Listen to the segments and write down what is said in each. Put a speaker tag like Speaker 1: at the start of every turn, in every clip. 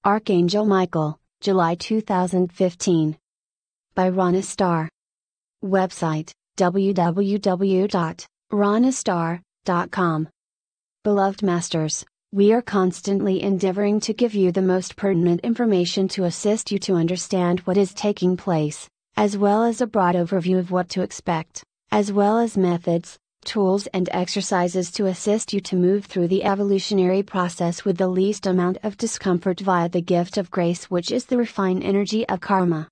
Speaker 1: Archangel Michael, July 2015. By ronnastar. Website, www.ronnastar.com. Beloved Masters, we are constantly endeavoring to give you the most pertinent information to assist you to understand what is taking place, as well as a broad overview of what to expect, as well as methods, tools and exercises to assist you to move through the evolutionary process with the least amount of discomfort via the gift of grace, which is the refined energy of karma.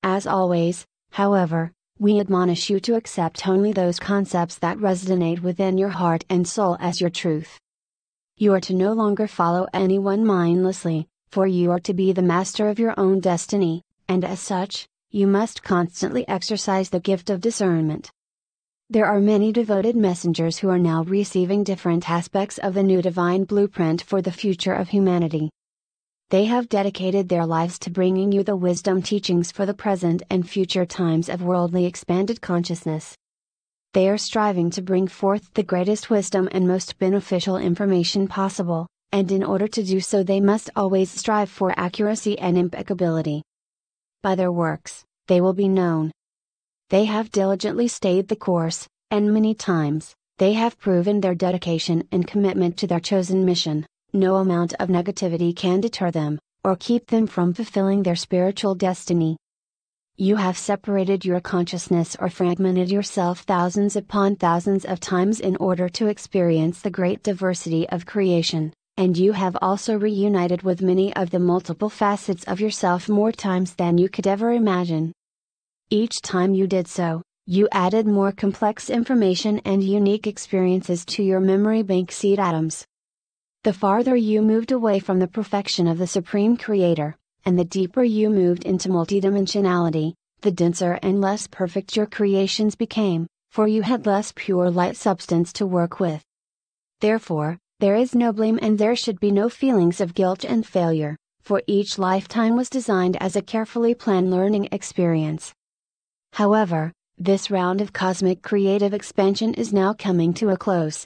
Speaker 1: As always, however, we admonish you to accept only those concepts that resonate within your heart and soul as your truth. You are to no longer follow anyone mindlessly, for you are to be the master of your own destiny, and as such, you must constantly exercise the gift of discernment. There are many devoted messengers who are now receiving different aspects of the new divine blueprint for the future of humanity. They have dedicated their lives to bringing you the wisdom teachings for the present and future times of worldly expanded consciousness. They are striving to bring forth the greatest wisdom and most beneficial information possible, and in order to do so they must always strive for accuracy and impeccability. By their works, they will be known. They have diligently stayed the course, and many times, they have proven their dedication and commitment to their chosen mission. No amount of negativity can deter them, or keep them from fulfilling their spiritual destiny. You have separated your consciousness or fragmented yourself thousands upon thousands of times in order to experience the great diversity of creation, and you have also reunited with many of the multiple facets of yourself more times than you could ever imagine. Each time you did so, you added more complex information and unique experiences to your memory bank seed atoms. The farther you moved away from the perfection of the Supreme Creator, and the deeper you moved into multidimensionality, the denser and less perfect your creations became, for you had less pure light substance to work with. Therefore, there is no blame and there should be no feelings of guilt and failure, for each lifetime was designed as a carefully planned learning experience. However, this round of cosmic creative expansion is now coming to a close.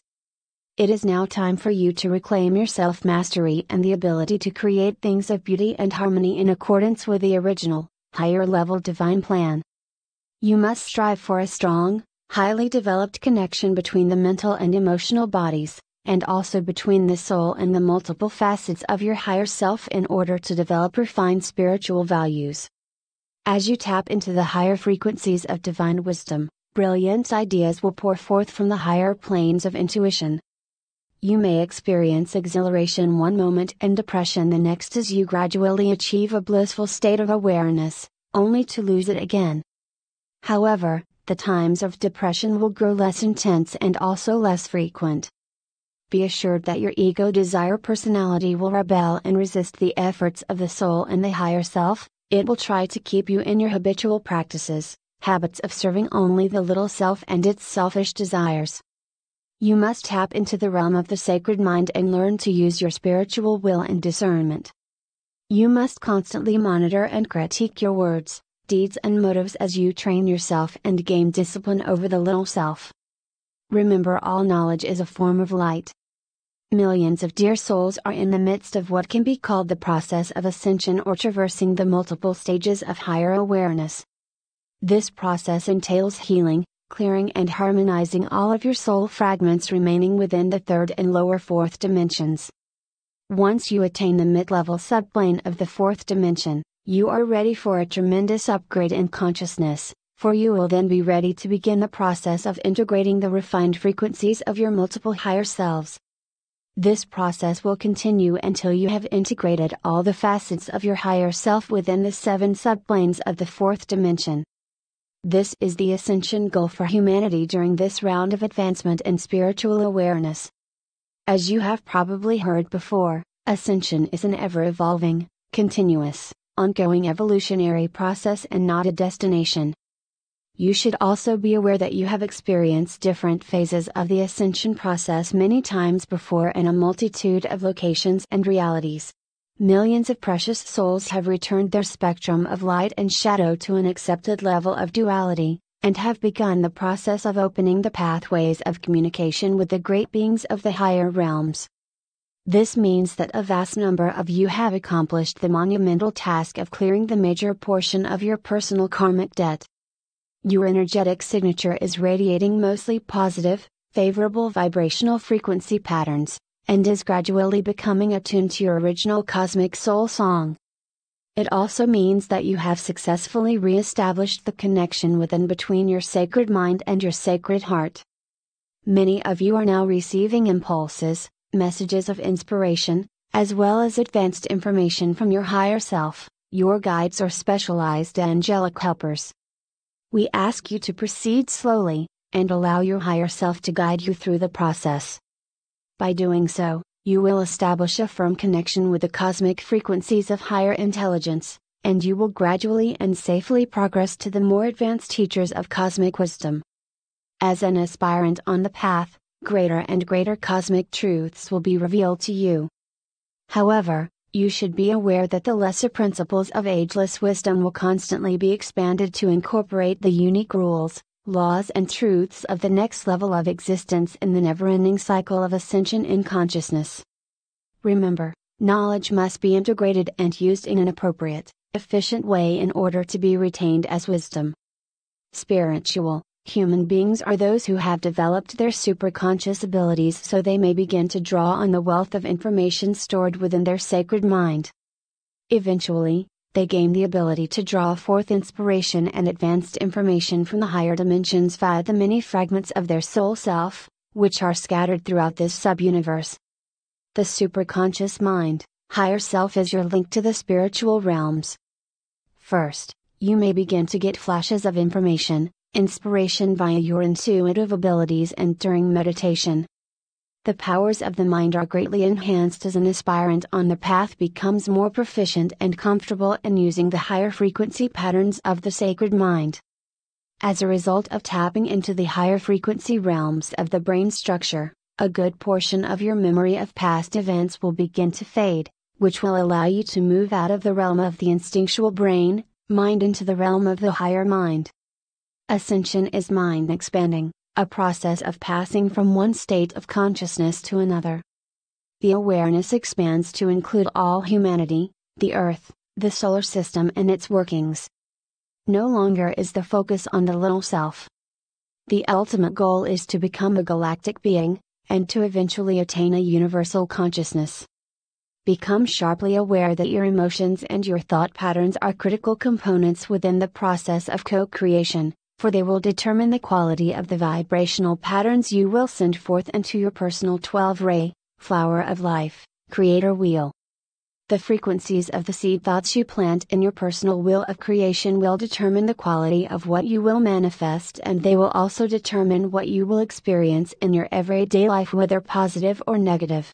Speaker 1: It is now time for you to reclaim your self-mastery and the ability to create things of beauty and harmony in accordance with the original, higher-level divine plan. You must strive for a strong, highly developed connection between the mental and emotional bodies, and also between the soul and the multiple facets of your higher self in order to develop refined spiritual values. As you tap into the higher frequencies of divine wisdom, brilliant ideas will pour forth from the higher planes of intuition. You may experience exhilaration one moment and depression the next as you gradually achieve a blissful state of awareness, only to lose it again. However, the times of depression will grow less intense and also less frequent. Be assured that your ego desire personality will rebel and resist the efforts of the soul and the higher self. It will try to keep you in your habitual practices, habits of serving only the little self and its selfish desires. You must tap into the realm of the sacred mind and learn to use your spiritual will and discernment. You must constantly monitor and critique your words, deeds and motives as you train yourself and gain discipline over the little self. Remember, all knowledge is a form of light. Millions of dear souls are in the midst of what can be called the process of ascension or traversing the multiple stages of higher awareness. This process entails healing, clearing and harmonizing all of your soul fragments remaining within the third and lower fourth dimensions. Once you attain the mid-level subplane of the fourth dimension, you are ready for a tremendous upgrade in consciousness, for you will then be ready to begin the process of integrating the refined frequencies of your multiple higher selves. This process will continue until you have integrated all the facets of your higher self within the 7 subplanes of the fourth dimension. This is the ascension goal for humanity during this round of advancement in spiritual awareness. As you have probably heard before, ascension is an ever-evolving, continuous, ongoing evolutionary process and not a destination. You should also be aware that you have experienced different phases of the ascension process many times before in a multitude of locations and realities. Millions of precious souls have returned their spectrum of light and shadow to an accepted level of duality, and have begun the process of opening the pathways of communication with the great beings of the higher realms. This means that a vast number of you have accomplished the monumental task of clearing the major portion of your personal karmic debt. Your energetic signature is radiating mostly positive, favorable vibrational frequency patterns, and is gradually becoming attuned to your original cosmic soul song. It also means that you have successfully re-established the connection within between your sacred mind and your sacred heart. Many of you are now receiving impulses, messages of inspiration, as well as advanced information from your higher self, your guides or specialized angelic helpers. We ask you to proceed slowly, and allow your higher self to guide you through the process. By doing so, you will establish a firm connection with the cosmic frequencies of higher intelligence, and you will gradually and safely progress to the more advanced teachers of cosmic wisdom. As an aspirant on the path, greater and greater cosmic truths will be revealed to you. However, you should be aware that the lesser principles of ageless wisdom will constantly be expanded to incorporate the unique rules, laws and truths of the next level of existence in the never-ending cycle of ascension in consciousness. Remember, knowledge must be integrated and used in an appropriate, efficient way in order to be retained as wisdom. Spiritual, human beings are those who have developed their superconscious abilities so they may begin to draw on the wealth of information stored within their sacred mind. Eventually, they gain the ability to draw forth inspiration and advanced information from the higher dimensions via the many fragments of their soul self, which are scattered throughout this sub-universe. The superconscious mind, higher self, is your link to the spiritual realms. First, you may begin to get flashes of information, inspiration via your intuitive abilities and during meditation. The powers of the mind are greatly enhanced as an aspirant on the path becomes more proficient and comfortable in using the higher frequency patterns of the sacred mind. As a result of tapping into the higher frequency realms of the brain structure, a good portion of your memory of past events will begin to fade, which will allow you to move out of the realm of the instinctual brain, mind into the realm of the higher mind. Ascension is mind expanding, a process of passing from one state of consciousness to another. The awareness expands to include all humanity, the Earth, the solar system and its workings. No longer is the focus on the little self. The ultimate goal is to become a galactic being, and to eventually attain a universal consciousness. Become sharply aware that your emotions and your thought patterns are critical components within the process of co-creation, for they will determine the quality of the vibrational patterns you will send forth into your personal 12-ray, flower of life, creator wheel. The frequencies of the seed thoughts you plant in your personal wheel of creation will determine the quality of what you will manifest, and they will also determine what you will experience in your everyday life, whether positive or negative.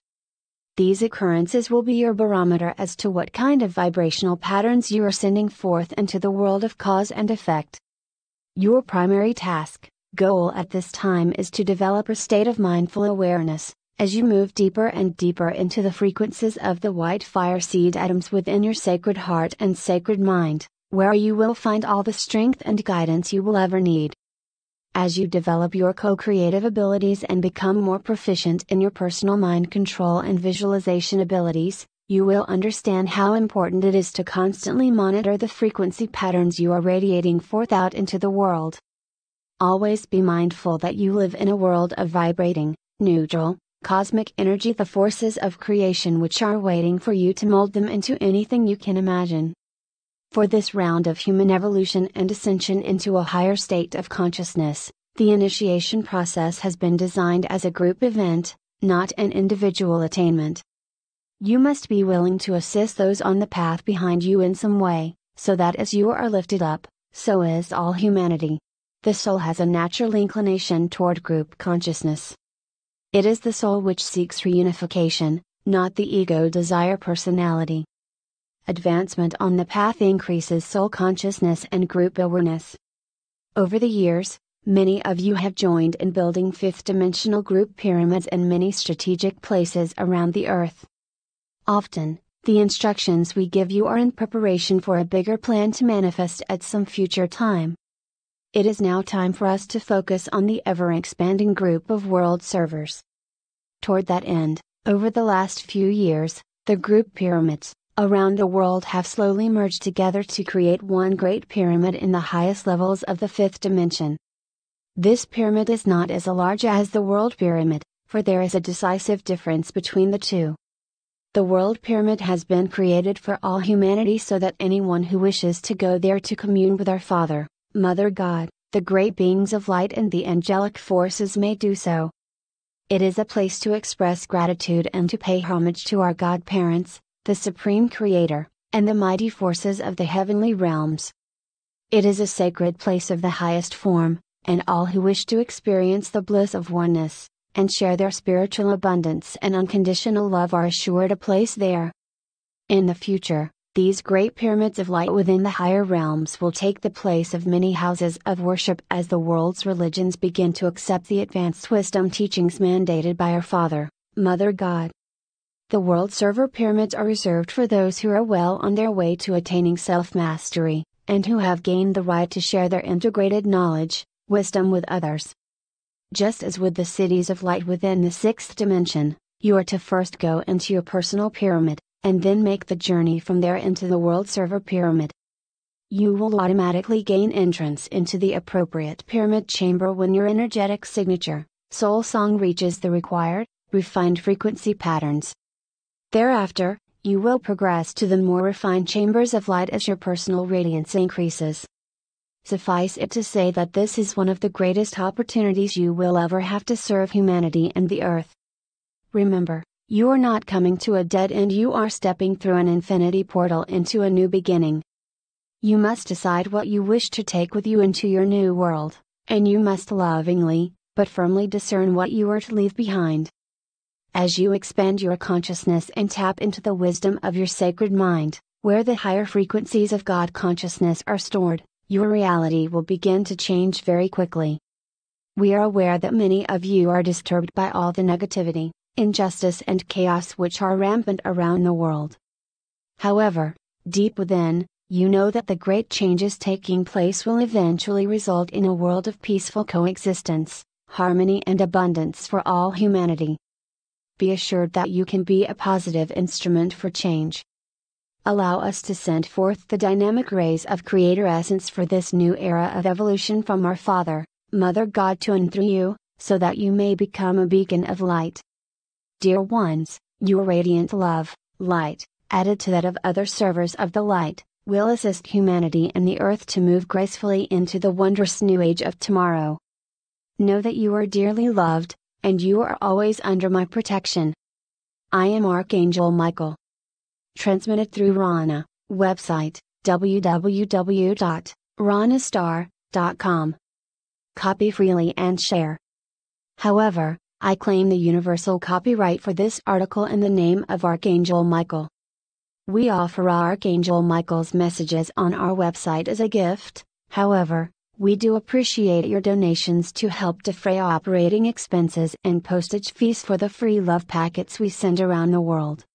Speaker 1: These occurrences will be your barometer as to what kind of vibrational patterns you are sending forth into the world of cause and effect. Your primary goal at this time is to develop a state of mindful awareness, as you move deeper and deeper into the frequencies of the white fire seed atoms within your sacred heart and sacred mind, where you will find all the strength and guidance you will ever need. As you develop your co-creative abilities and become more proficient in your personal mind control and visualization abilities, you will understand how important it is to constantly monitor the frequency patterns you are radiating forth out into the world. Always be mindful that you live in a world of vibrating, neutral, cosmic energy, the forces of creation which are waiting for you to mold them into anything you can imagine. For this round of human evolution and ascension into a higher state of consciousness, the initiation process has been designed as a group event, not an individual attainment. You must be willing to assist those on the path behind you in some way, so that as you are lifted up, so is all humanity. The soul has a natural inclination toward group consciousness. It is the soul which seeks reunification, not the ego desire personality. Advancement on the path increases soul consciousness and group awareness. Over the years, many of you have joined in building fifth-dimensional group pyramids in many strategic places around the earth. Often, the instructions we give you are in preparation for a bigger plan to manifest at some future time. It is now time for us to focus on the ever-expanding group of world servers. Toward that end, Over the last few years, the group pyramids around the world have slowly merged together to create one great pyramid in the highest levels of the fifth dimension. This pyramid is not as large as the world pyramid, for there is a decisive difference between the two. The world pyramid has been created for all humanity so that anyone who wishes to go there to commune with our Father, Mother God, the great beings of light and the angelic forces may do so. It is a place to express gratitude and to pay homage to our God-parents, the Supreme Creator, and the mighty forces of the heavenly realms. It is a sacred place of the highest form, and all who wish to experience the bliss of oneness, and share their spiritual abundance and unconditional love are assured a place there. In the future, these great pyramids of light within the higher realms will take the place of many houses of worship as the world's religions begin to accept the advanced wisdom teachings mandated by our Father, Mother God. The world server pyramids are reserved for those who are well on their way to attaining self-mastery, and who have gained the right to share their integrated knowledge, wisdom with others. Just as with the cities of light within the sixth dimension, you are to first go into your personal pyramid, and then make the journey from there into the world server pyramid. You will automatically gain entrance into the appropriate pyramid chamber when your energetic signature, soul song reaches the required, refined frequency patterns. Thereafter, you will progress to the more refined chambers of light as your personal radiance increases. Suffice it to say that this is one of the greatest opportunities you will ever have to serve humanity and the earth. Remember, you are not coming to a dead end, you are stepping through an infinity portal into a new beginning. You must decide what you wish to take with you into your new world, and you must lovingly, but firmly discern what you are to leave behind. As you expand your consciousness and tap into the wisdom of your sacred mind, where the higher frequencies of God consciousness are stored, your reality will begin to change very quickly. We are aware that many of you are disturbed by all the negativity, injustice and chaos which are rampant around the world. However, deep within, you know that the great changes taking place will eventually result in a world of peaceful coexistence, harmony and abundance for all humanity. Be assured that you can be a positive instrument for change. Allow us to send forth the dynamic rays of Creator Essence for this new era of evolution from our Father, Mother God to and through you, so that you may become a beacon of light. Dear ones, your radiant love, light, added to that of other servers of the light, will assist humanity and the earth to move gracefully into the wondrous new age of tomorrow. Know that you are dearly loved, and you are always under my protection. I am Archangel Michael. Transmitted through Ronna, website, www.ronnastar.com. Copy freely and share. However, I claim the universal copyright for this article in the name of Archangel Michael. We offer Archangel Michael's messages on our website as a gift, however, we do appreciate your donations to help defray operating expenses and postage fees for the free love packets we send around the world.